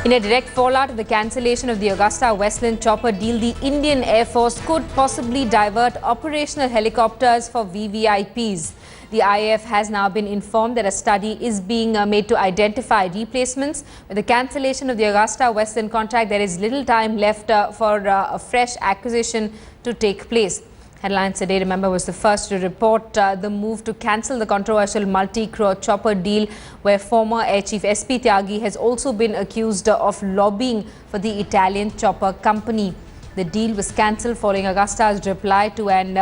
In a direct fallout of the cancellation of the Agusta Westland chopper deal, the Indian Air Force could possibly divert operational helicopters for VVIPs. The IAF has now been informed that a study is being made to identify replacements. With the cancellation of the Agusta Westland contract, there is little time left for a fresh acquisition to take place. Headlines Today, remember, was the first to report the move to cancel the controversial multi-crore chopper deal, where former Air Chief S.P.Thagyi has also been accused of lobbying for the Italian chopper company. The deal was cancelled following Agusta's reply to an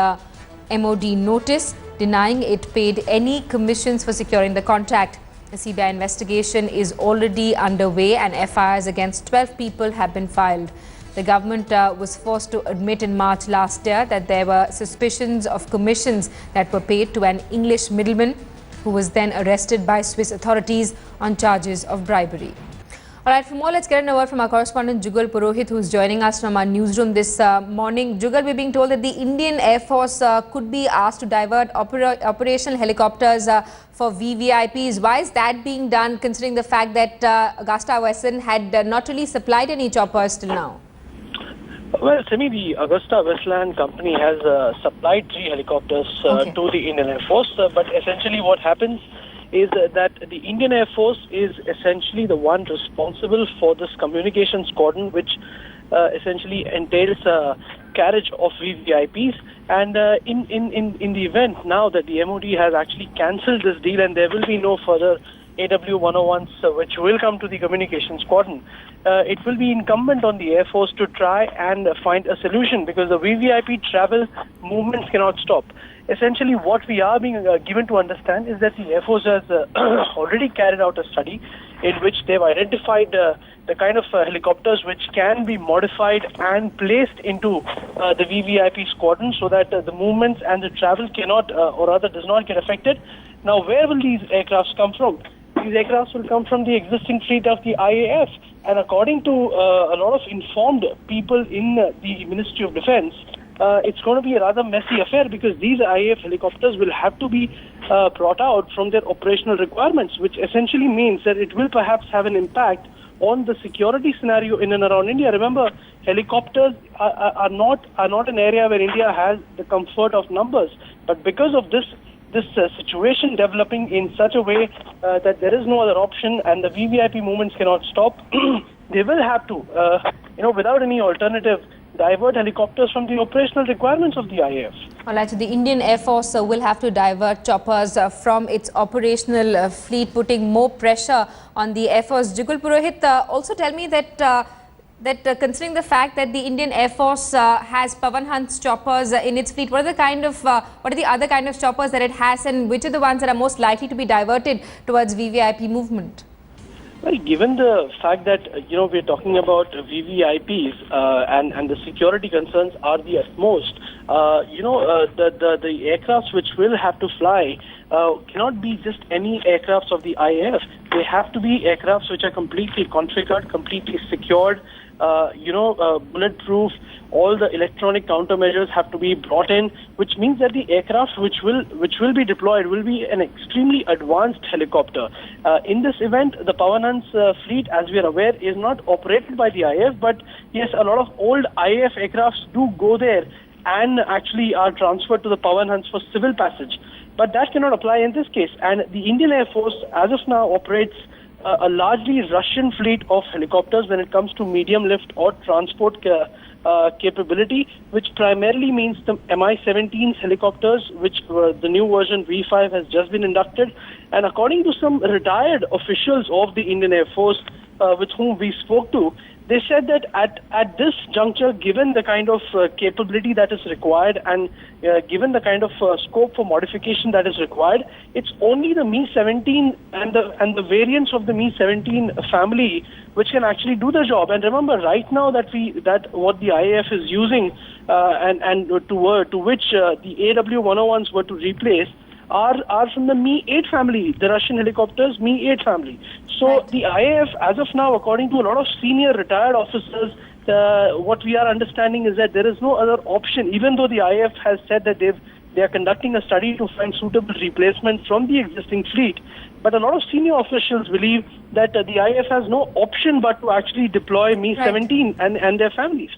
MOD notice denying it paid any commissions for securing the contract. The CBI investigation is already underway and FIRs against 12 people have been filed. The government was forced to admit in March last year that there were suspicions of commissions that were paid to an English middleman who was then arrested by Swiss authorities on charges of bribery. All right, for more, let's get a word from our correspondent Jugal Purohit, who's joining us from our newsroom this morning. Jugal, we're being told that the Indian Air Force could be asked to divert operational helicopters for VVIPs. Why is that being done, considering the fact that Agusta Westland had not really supplied any choppers till now? Well, Simi, the Agusta Westland company has supplied 3 helicopters to the Indian Air Force. But essentially what happens is that the Indian Air Force is essentially the one responsible for this communications cordon, which essentially entails carriage of VVIPs. And in the event now that the MOD has actually cancelled this deal and there will be no further AW101s which will come to the communications cordon, it will be incumbent on the Air Force to try and find a solution, because the VVIP travel movements cannot stop. Essentially, what we are being given to understand is that the Air Force has already carried out a study in which they've identified the kind of helicopters which can be modified and placed into the VVIP squadron so that the movements and the travel cannot, or rather does not get affected. Now, where will these aircrafts come from? These aircrafts will come from the existing fleet of the IAF. And according to a lot of informed people in the Ministry of Defense, it's going to be a rather messy affair, because these IAF helicopters will have to be brought out from their operational requirements, which essentially means that it will perhaps have an impact on the security scenario in and around India. Remember, helicopters are not an area where India has the comfort of numbers. But because of this situation developing in such a way that there is no other option and the VVIP movements cannot stop, they will have to, without any alternative, divert helicopters from the operational requirements of the IAF. All right, so the Indian Air Force will have to divert choppers from its operational fleet, putting more pressure on the Air Force. Jugal Purohit, also tell me that considering the fact that the Indian Air Force has Pavan Hans choppers in its fleet, what are the other kind of choppers that it has, and which are the ones that are most likely to be diverted towards VVIP movement? Well, given the fact that, we're talking about VVIPs and the security concerns are the utmost, the aircrafts which will have to fly cannot be just any aircrafts of the IAF. They have to be aircrafts which are completely configured, completely secured, bulletproof. All the electronic countermeasures have to be brought in, which means that the aircraft which will be deployed will be an extremely advanced helicopter. In this event, the Pavan Hans fleet, as we are aware, is not operated by the IAF, but yes, a lot of old IAF aircrafts do go there and actually are transferred to the Pavan Hans for civil passage. But that cannot apply in this case. And the Indian Air Force, as of now, operates a largely Russian fleet of helicopters when it comes to medium lift or transport capability, which primarily means the Mi-17 helicopters, which the new version V5 has just been inducted. And according to some retired officials of the Indian Air Force with whom we spoke to, they said that at this juncture, given the kind of capability that is required and given the kind of scope for modification that is required, it's only the Mi-17 and the variants of the Mi-17 family which can actually do the job. And remember, right now that what the IAF is using and to which the AW101s were to replace are from the Mi-8 family, the Russian helicopters Mi-8 family. So right. The IAF, as of now, according to a lot of senior retired officers, what we are understanding is that there is no other option, even though the IAF has said that they are conducting a study to find suitable replacement from the existing fleet. But a lot of senior officials believe that the IAF has no option but to actually deploy Mi-17 and their families.